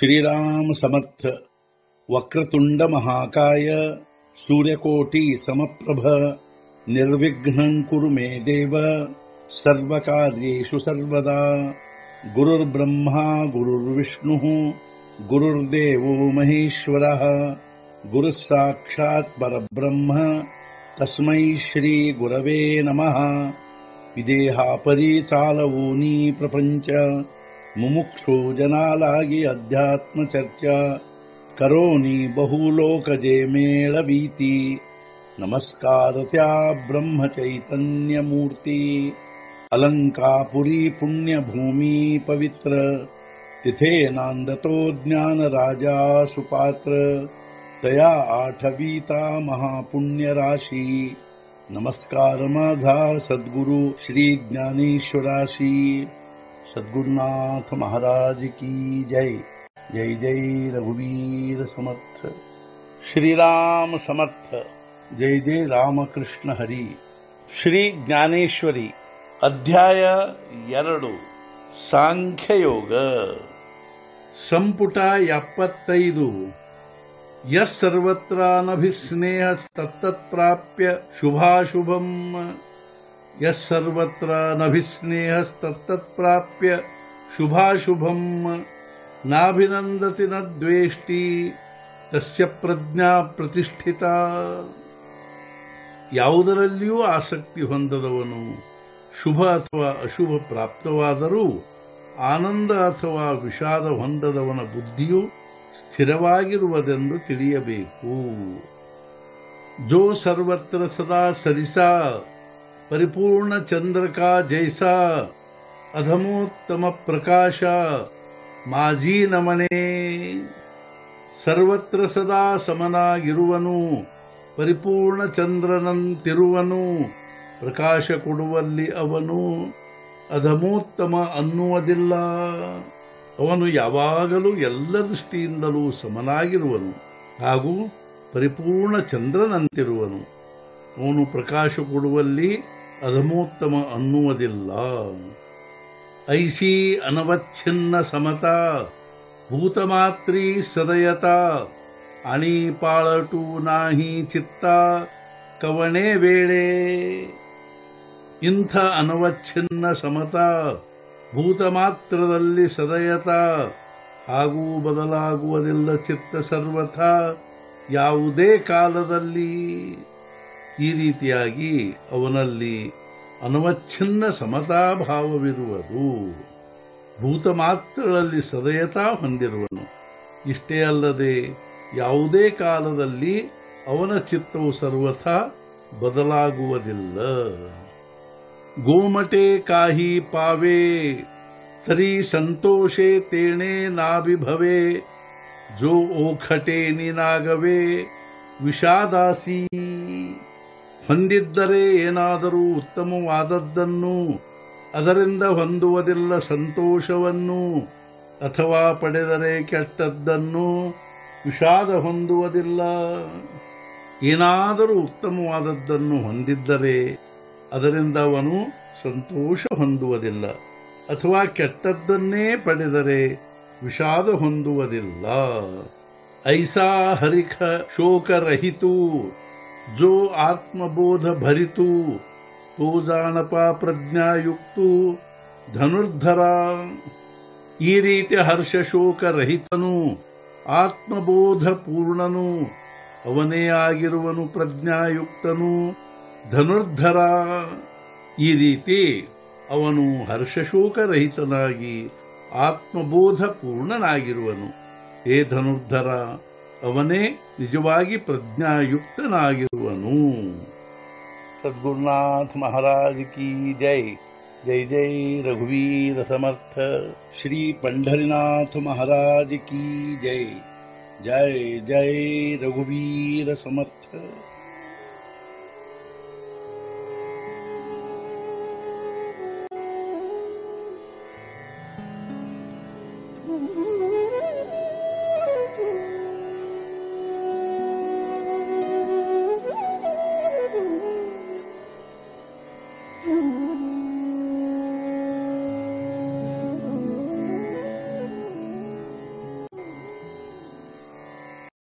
श्रीराम समर्थ। वक्रतुंड महाकाय सूर्यकोटि समप्रभ निर्विघ्नं कुरु मे देव सर्वकार्येषु सर्वदा। गुरुर्ब्रह्मा गुरुर्विष्णुः गुरुर्देवो महेश्वरः गुरुः साक्षात् परब्रह्म तस्मै श्री गुरवे नमः। विदेहापरि चालवूनी प्रपंच मुमुक्षु जनालागी अध्यात्म चर्चा करोनी बहुलोकजे मेळवीती। नमस्कार त्या ब्रह्म चैतन्य मूर्ती। अलंकापुरी पुण्यभूमी पवित्र तिथे नांदतो ज्ञान राजा सुपात्र। तया आठवीता महापुण्य राशी नमस्कार माझा सद्गुरु श्री ज्ञानेश्वराशी। सद्गुरुनाथ महाराज की जय। जय जय रघुवीर समर्थ। श्रीराम समर्थ। जय जय रामकृष्ण हरी। ಶ್ರೀ ಜ್ಞಾನೇಶ್ವರಿ ಅಧ್ಯಾಯ 2 ಸಾಂಖ್ಯಯೋಗ ಸಂಪುಟ 75 ಯಸ್ಸರ್ವತ್ರಾನಭಿಸ್ನೇಹಸ್ತತ್ತತ್ಪ್ರಾಪ್ಯ ಶುಭಾಶುಭಂ ಯಸ್ಸರ್ವತ್ರಾನಭಿಸ್ನೇಹಸ್ತತ್ತತ್ಪ್ರಾಪ್ಯ ಶುಭಾಶುಭಂ ನಾಭಿನಂದತಿ ನ ದ್ವೇಷ್ಟಿ ತಸ್ಯ ಪ್ರಜ್ಞಾ ಪ್ರತಿಷ್ಠಿತಾ। ಯಾವುದರಲ್ಲಿಯೂ ಆಸಕ್ತಿ ಹೊಂದದವನು ಶುಭ ಅಥವಾ ಅಶುಭ ಪ್ರಾಪ್ತವಾದರೂ ಆನಂದ ಅಥವಾ ವಿಷಾದ ಹೊಂದದವನ ಬುದ್ಧಿಯು ಸ್ಥಿರವಾಗಿರುವುದೆಂದು ತಿಳಿಯಬೇಕು। ಜೋ ಸರ್ವತ್ರ ಸದಾ ಸರಿಸಾ ಪರಿಪೂರ್ಣ ಚಂದ್ರ ಕಾ ಜೈಸಾ ಅಧಮೋತ್ತಮ ಪ್ರಕಾಶ ಮಾಜಿ ನಮನೆ। ಸರ್ವತ್ರ ಸದಾ ಸಮನಾಗಿರುವನು, ಪರಿಪೂರ್ಣ ಚಂದ್ರನಂತಿರುವನು, ಪ್ರಕಾಶ ಕೊಡುವಲ್ಲಿ ಅವನು ಅಧಮೋತ್ತಮ ಅನ್ನುವುದಿಲ್ಲ। ಅವನು ಯಾವಾಗಲೂ ಎಲ್ಲ ದೃಷ್ಟಿಯಿಂದಲೂ ಸಮನಾಗಿರುವನು ಹಾಗೂ ಪರಿಪೂರ್ಣ ಚಂದ್ರನಂತಿರುವನು। ಅವನು ಪ್ರಕಾಶ ಕೊಡುವಲ್ಲಿ ಅಧಮೋತ್ತಮ ಅನ್ನುವುದಿಲ್ಲ। ಐಸಿ ಅನವಚ್ಛಿನ್ನ ಸಮತಾ ಭೂತಮಾತ್ರಿ ಸದಯತಾ ಅಣಿ ಪಾಳಟು ನಾಹಿ ಚಿತ್ತ ಕವಣೆ ವೇಳೆ। ಇಂಥ ಅನವಚ್ಛಿನ್ನ ಸಮತಾ ಭೂತಮಾತ್ರದಲ್ಲಿ ಸದಯತ ಹಾಗೂ ಬದಲಾಗುವುದಿಲ್ಲ ಚಿತ್ತ ಸರ್ವಥಾ ಯಾವುದೇ ಕಾಲದಲ್ಲಿ। ಈ ರೀತಿಯಾಗಿ ಅವನಲ್ಲಿ ಅನವಚ್ಛಿನ್ನ ಸಮತಾಭಾವವಿರುವುದು, ಭೂತಮಾತ್ರಗಳಲ್ಲಿ ಸದಯತಾ ಹೊಂದಿರುವನು। ಇಷ್ಟೇ ಅಲ್ಲದೆ ಯಾವುದೇ ಕಾಲದಲ್ಲಿ ಅವನ ಚಿತ್ತವು ಸರ್ವಥಾ ಬದಲಾಗುವುದಿಲ್ಲ। ಗೋಮಟೆ ಕಾಹಿ ಪಾವೆ ಸರಿ ಸಂತೋಷೆ ತೇಣೆ ನಾಭಿಭವೆ ಜೋ ಓಖಟೆ ನಿನಾಗವೆ ವಿಷಾದಾಸಿ। ಹೊಂದಿದ್ದರೆ ಏನಾದರೂ ಉತ್ತಮವಾದದ್ದನ್ನು ಅದರಿಂದ ಹೊಂದುವುದಿಲ್ಲ ಸಂತೋಷವನ್ನು, ಅಥವಾ ಪಡೆದರೆ ಕೆಟ್ಟದ್ದನ್ನು ವಿಷಾದ ಹೊಂದುವುದಿಲ್ಲ। ಏನಾದರೂ ಉತ್ತಮವಾದದ್ದನ್ನು ಹೊಂದಿದ್ದರೆ ಅದರಿಂದ ಅವನು ಸಂತೋಷ ಹೊಂದುವುದಿಲ್ಲ, ಅಥವಾ ಕೆಟ್ಟದ್ದನ್ನೇ ಪಡೆದರೆ ವಿಷಾದ ಹೊಂದುವುದಿಲ್ಲ। ಐಸಾ ಹರಿಖ ಶೋಕರಹಿತು ಜೋ ಆತ್ಮಬೋಧ ಭರಿತು ತೋ ಜಾನಪ ಪ್ರಜ್ಞಾಯುಕ್ತು ಧನುರ್ಧರ। ಈ ರೀತಿ ಹರ್ಷ ಶೋಕರಹಿತನು ಆತ್ಮಬೋಧ ಪೂರ್ಣನು ಅವನೇ ಆಗಿರುವನು ಪ್ರಜ್ಞಾಯುಕ್ತನು ಧನುರ್ಧರ। ಈ ರೀತಿ ಅವನು ಹರ್ಷಶೋಕರಹಿತನಾಗಿ ಆತ್ಮಬೋಧ ಪೂರ್ಣನಾಗಿರುವನು। ಹೇ ಧನುರ್ಧರ, ಅವನೇ ನಿಜವಾಗಿ ಪ್ರಜ್ಞಾಯುಕ್ತನಾಗಿರುವನು। ಸದ್ಗುರುನಾಥ ಮಹಾರಾಜ್ ಕಿ ಜೈ। ಜೈ ಜೈ ರಘುವೀರ ಸಮರ್ಥ। ಶ್ರೀ पंढरीनाथ महाराज की जय। जय जय रघुवीर समर्थ।